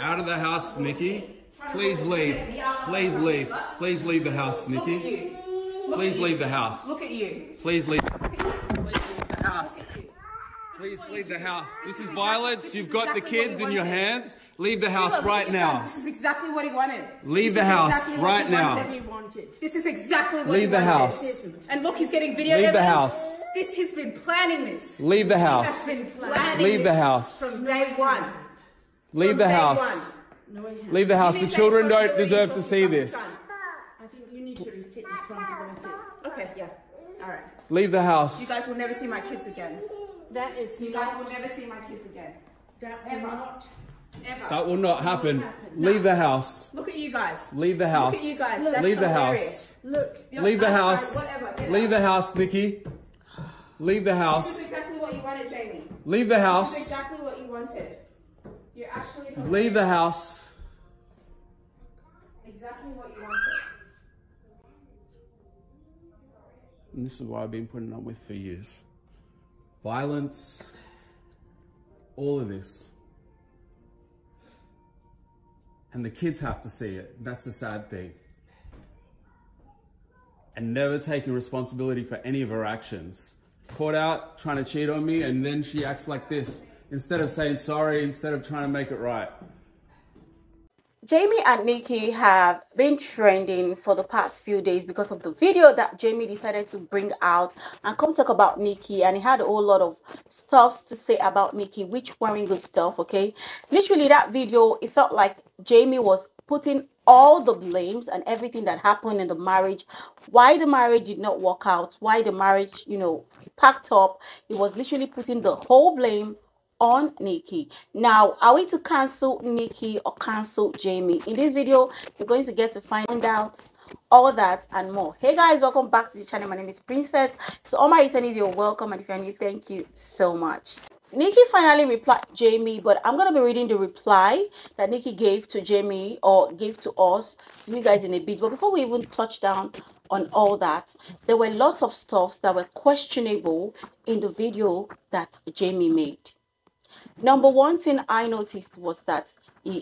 Out of the house, Nikki. Please leave. Please leave. Please leave the house, Nikki. Please leave the house. Look at you. Please leave. Please leave the house. Please leave the house. This is violence. You've got the kids in your hands. Leave the house right now. This is exactly what he wanted. Leave the house right now. This is exactly what he wanted. Leave the house. And look, he's getting video evidence. Leave the house. He's been planning this. Leave the house. He has been planning Leave the house. From day one. Leave the house. Leave the house. The children don't deserve to see this. I think you need to take responsibility. Okay, yeah. All right. Leave the house. You guys will never see my kids again. That is You guys will never see my kids again. That will not happen. Leave the house. Look at you guys. Leave the house. Look at you guys. That's Leave the hilarious. house. Look. Leave the house. Leave the house, Nikki. Leave the This house. is exactly what you wanted, Jamie. Leave the This is house. exactly what you wanted. You're actually hilarious. Leave the house. Exactly what you wanted. And this is what I've been putting up with for years. Violence. All of this. And the kids have to see it. That's the sad thing. And never taking responsibility for any of her actions. Caught out trying to cheat on me, and then she acts like this. Instead of saying sorry, instead of trying to make it right. Jamie and Nikki have been trending for the past few days because of the video that Jamie decided to bring out and come talk about Nikki, and he had a whole lot of stuff to say about Nikki, which weren't good stuff. Okay, literally that video, it felt like Jamie was putting all the blames and everything that happened in the marriage, why the marriage did not work out, why the marriage, packed up. He was literally putting the whole blame on Nikki. Now, are we to cancel Nikki or cancel Jamie? In this video, you're going to get to find out all that and more. Hey guys, welcome back to the channel. My name is Princess. So all my attendees, you're welcome, and if you're new, thank you so much. Nikki finally replied Jamie, but I'm going to be reading the reply that Nikki gave to Jamie, or gave to us, to you guys in a bit. But before we even touch down on all that, there were lots of stuff that were questionable in the video that Jamie made. Number one thing I noticed was that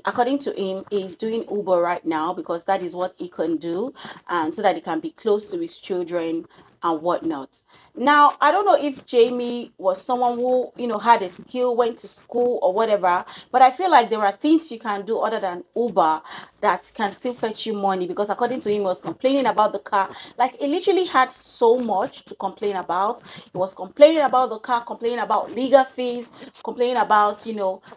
according to him, he's doing Uber right now because that is what he can do, and so that he can be close to his children and whatnot. Now, I don't know if Jamie was someone who, had a skill, went to school or whatever, but I feel like there are things you can do other than Uber that can still fetch you money, because according to him, he was complaining about the car. Like, he literally had so much to complain about. He was complaining about the car, complaining about legal fees, complaining about,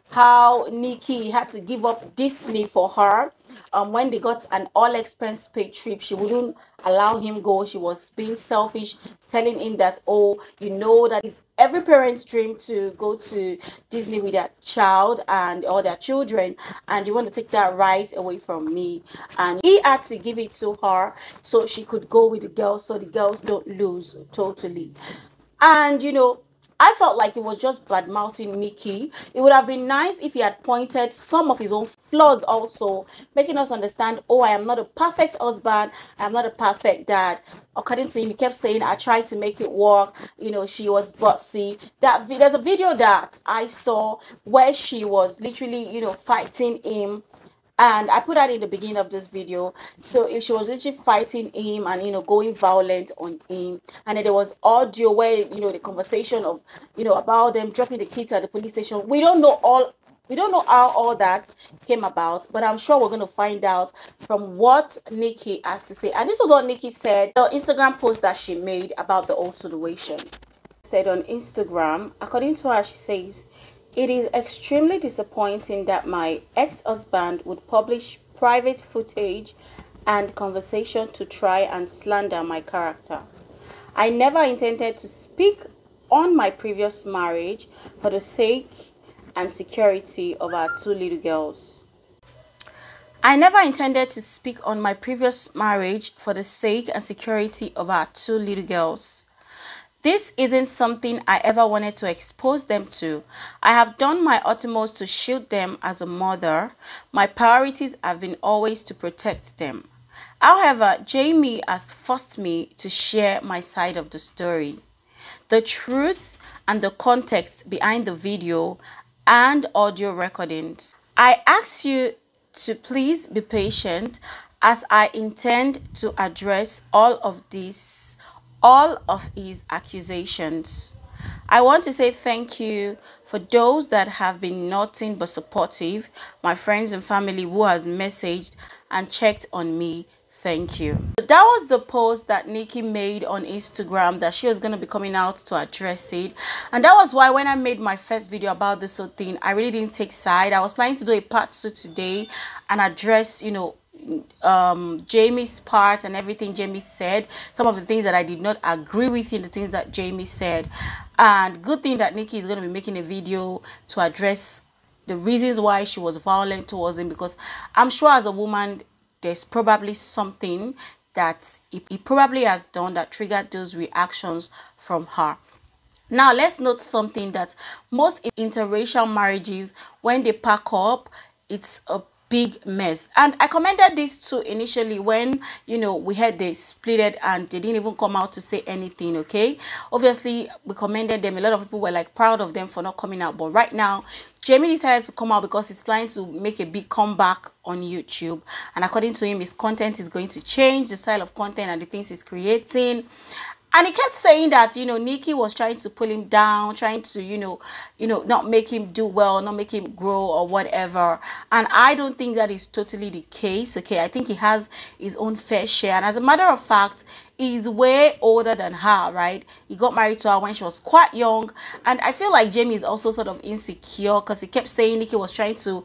how Nikki had to give up Disney for her. When they got an all-expense paid trip, she wouldn't allow him go. She was being selfish, telling him that, that is every parent's dream to go to Disney with their child or their children, and you want to take that right away from me. And he had to give it to her so she could go with the girls, so the girls don't lose totally. And I felt like it was just bad-mouthing Nikki. It would have been nice if he had pointed some of his own flaws also, making us understand, I am not a perfect husband, I am not a perfect dad. According to him, he kept saying, I tried to make it work, she was bossy. There's a video that I saw where she was literally, fighting him. And I put that in the beginning of this video. So if she was literally fighting him and, going violent on him. And then there was audio where, the conversation of, about them dropping the kids at the police station. We don't know how all that came about, but I'm sure we're going to find out from what Nikki has to say. And this is what Nikki said, the Instagram post that she made about the whole situation. Said on Instagram, according to her, she says, "It is extremely disappointing that my ex-husband would publish private footage and conversation to try and slander my character. I never intended to speak on my previous marriage for the sake and security of our two little girls. I never intended to speak on my previous marriage for the sake and security of our two little girls. This isn't something I ever wanted to expose them to. I have done my utmost to shield them as a mother. My priorities have been always to protect them. However, Jamie has forced me to share my side of the story. The truth and the context behind the video and audio recordings I ask you to please be patient as I intend to address all of his accusations. I want to say thank you for those that have been nothing but supportive, my friends and family who has messaged and checked on me. Thank you. That was the post that Nikki made on Instagram, that she was going to be coming out to address it. And that was why when I made my first video about this whole thing, I really didn't take side. I was planning to do a part 2 today and address, Jamie's part and everything Jamie said, some of the things that I did not agree with in the things that Jamie said. And good thing that Nikki is going to be making a video to address the reasons why she was violent towards him, because I'm sure as a woman there's probably something that he probably has done that triggered those reactions from her. Now let's note something, that most interracial marriages, when they pack up, it's a big mess. And I commended this too initially when we had they splitted and they didn't even come out to say anything. Okay, obviously we commended them. A lot of people were like proud of them for not coming out, but right now Jamie decided to come out because he's planning to make a big comeback on YouTube, and according to him his content is going to change, the style of content and the things he's creating. And he kept saying that, Nikki was trying to pull him down, trying to, not make him do well, not make him grow or whatever. And I don't think that is totally the case, okay? I think he has his own fair share. And as a matter of fact, he's way older than her, right? He got married to her when she was quite young. And I feel like Jamie is also sort of insecure because he kept saying Nikki was trying to,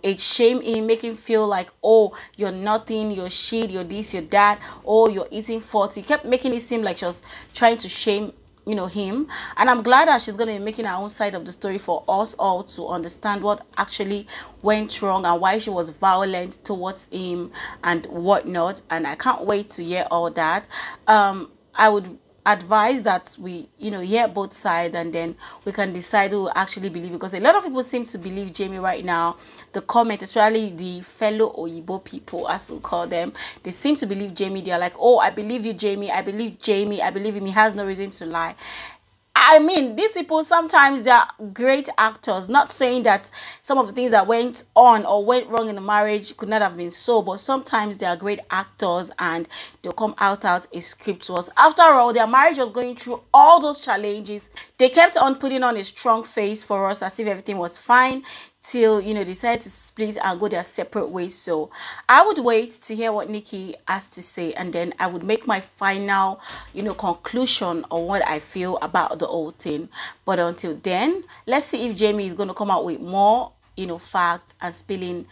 age shame him, make him feel like, oh, you're nothing, you're shit, you're this, you're that, oh, you're eating 40. He kept making it seem like she was trying to shame him. And I'm glad that she's going to be making her own side of the story for us all to understand what actually went wrong and why she was violent towards him and whatnot. And I can't wait to hear all that. I would advise that we hear both sides and then we can decide who actually believe, because a lot of people seem to believe Jamie right now. The comment, especially the fellow Oyibo people, as we call them, they seem to believe Jamie. They're like, oh, I believe you, Jamie, I believe Jamie, I believe him, he has no reason to lie. I mean, these people, sometimes they are great actors. Not saying that some of the things that went on or went wrong in the marriage could not have been so, but sometimes they are great actors and they'll come out a script to us. After all, their marriage was going through all those challenges. They kept on putting on a strong face for us as if everything was fine, till decided to split and go their separate ways. So I would wait to hear what Nikki has to say, and then I would make my final conclusion on what I feel about the whole thing. But until then, let's see if Jamie is going to come out with more facts and spilling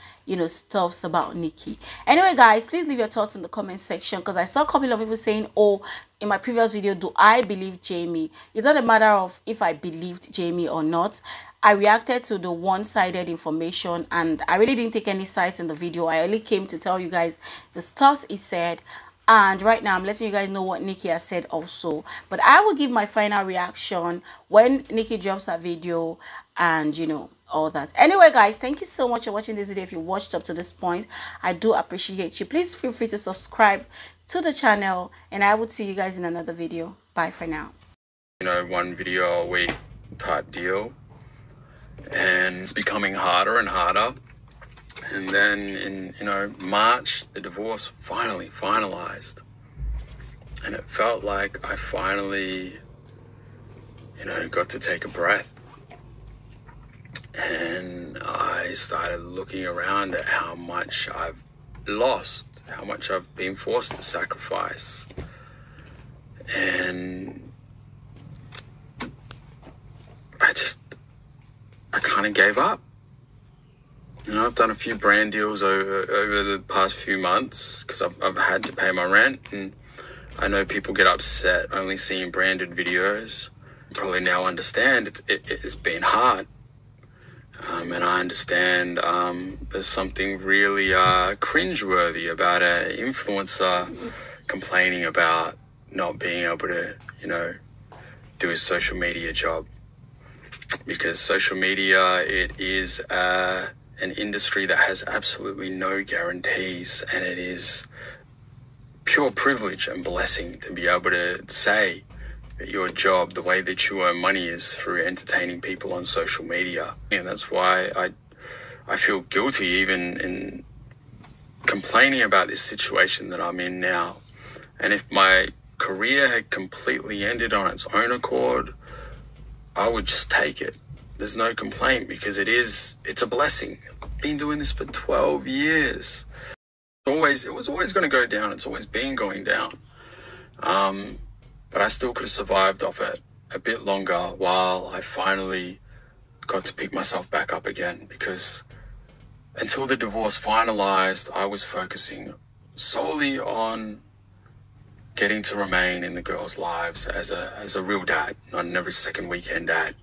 stuffs about Nikki. Anyway guys, please leave your thoughts in the comment section, because I saw a couple of people saying, oh, in my previous video, do I believe Jamie? It's not a matter of if I believed Jamie or not. I reacted to the one-sided information and I really didn't take any sides in the video. I only came to tell you guys the stuff he said, and right now I'm letting you guys know what Nikki has said also. But I will give my final reaction when Nikki drops her video and all that. Anyway guys, thank you so much for watching this video. If you watched up to this point, I do appreciate you. Please feel free to subscribe to the channel and I will see you guys in another video. Bye for now. One video a week type deal, and it's becoming harder and harder. And then in March, the divorce finally finalized, and it felt like I finally got to take a breath. And I started looking around at how much I've lost, how much I've been forced to sacrifice. And I kind of gave up. I've done a few brand deals over the past few months because I've had to pay my rent. And I know people get upset only seeing branded videos. You probably now understand it's been hard. And I understand there's something really cringeworthy about an influencer complaining about not being able to, do his social media job. Because social media, it is an industry that has absolutely no guarantees, and it is pure privilege and blessing to be able to say that your job, the way that you earn money, is through entertaining people on social media. And that's why I feel guilty even in complaining about this situation that I'm in now. And if my career had completely ended on its own accord, I would just take it. There's no complaint because it's a blessing. I've been doing this for 12 years. It was always going to go down. It's always been going down. But I still could have survived off it a bit longer while I finally got to pick myself back up again, because until the divorce finalized, I was focusing solely on getting to remain in the girls' lives as a real dad, not an every second weekend dad.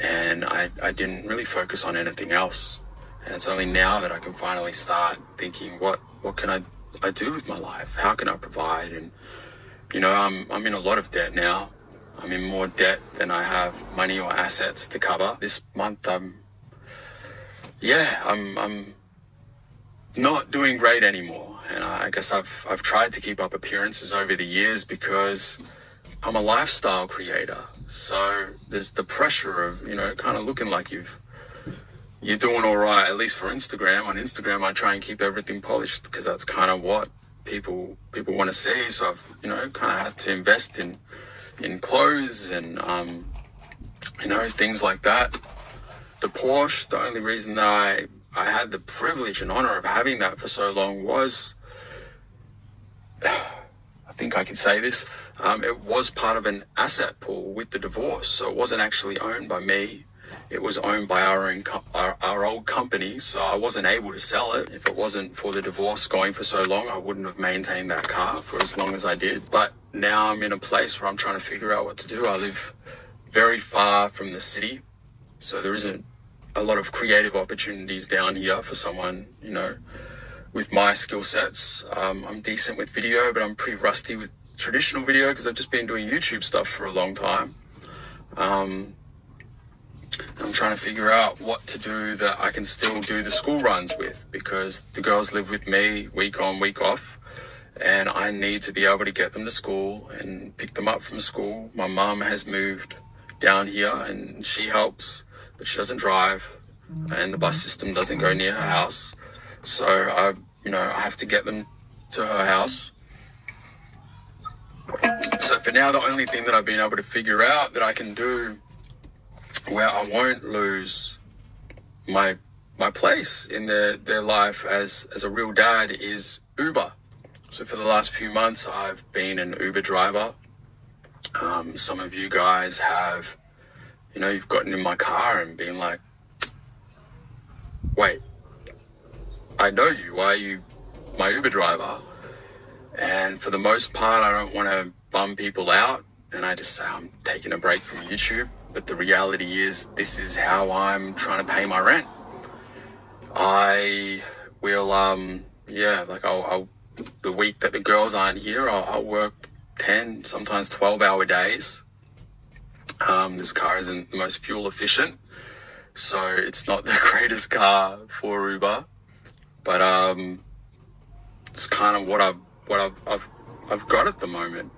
And I didn't really focus on anything else. And it's only now that I can finally start thinking, what can I do with my life? How can I provide? And, you know, I'm in a lot of debt now. I'm in more debt than I have money or assets to cover. This month, I'm not doing great anymore. And I guess I've tried to keep up appearances over the years because I'm a lifestyle creator. So there's the pressure of, you know, kind of looking like you're doing all right, at least for Instagram. On Instagram, I try and keep everything polished because that's kind of what people want to see. So I've, you know, kind of had to invest in clothes and, you know, things like that. The Porsche, the only reason that I had the privilege and honor of having that for so long was, I think I can say this, it was part of an asset pool with the divorce. So it wasn't actually owned by me. It was owned by our old company, so I wasn't able to sell it. If it wasn't for the divorce going for so long, I wouldn't have maintained that car for as long as I did. But now I'm in a place where I'm trying to figure out what to do. I live very far from the city, so there isn't a lot of creative opportunities down here for someone, you know, with my skill sets. I'm decent with video, but I'm pretty rusty with traditional video because I've just been doing YouTube stuff for a long time. I'm trying to figure out what to do that I can still do the school runs with, because the girls live with me week on, week off, and I need to be able to get them to school and pick them up from school. My mum has moved down here and she helps, but she doesn't drive and the bus system doesn't go near her house. So I have to get them to her house. So for now, the only thing that I've been able to figure out that I can do where I won't lose my place in their life as a real dad is Uber. So for the last few months, I've been an Uber driver. Some of you guys have, you know, you've gotten in my car and been like, wait, I know you, why are you my Uber driver? And for the most part, I don't want to bum people out, and I just say I'm taking a break from YouTube. But the reality is, this is how I'm trying to pay my rent. I will, I'll the week that the girls aren't here, I'll work 10, sometimes 12-hour days. This car isn't the most fuel efficient, so it's not the greatest car for Uber, but it's kind of what I've got at the moment.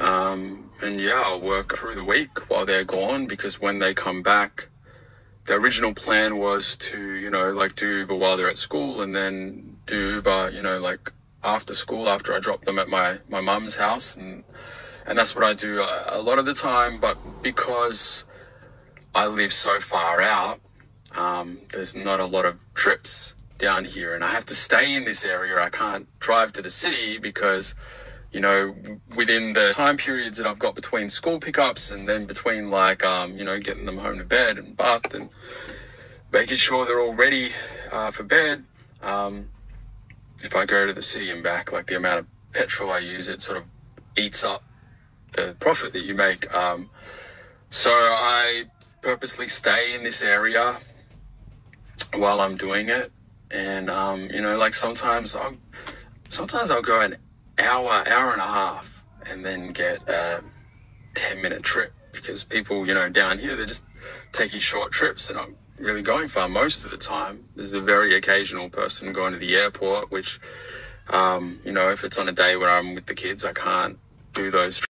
And yeah, I'll work through the week while they're gone, because when they come back, the original plan was to, you know, like do Uber while they're at school, and then do Uber, you know, like after school, after I drop them at my mum's house. And that's what I do a lot of the time. But because I live so far out, there's not a lot of trips down here, and I have to stay in this area. I can't drive to the city because, you know, within the time periods that I've got between school pickups and then between like, you know, getting them home to bed and bath and making sure they're all ready for bed. If I go to the city and back, like the amount of petrol I use, it sort of eats up the profit that you make. So I purposely stay in this area while I'm doing it. And, you know, like sometimes I'll go an hour and a half and then get a 10-minute trip, because people, you know, down here, they're just taking short trips. They're not really going far most of the time. There's the very occasional person going to the airport, which, you know, if it's on a day where I'm with the kids, I can't do those trips.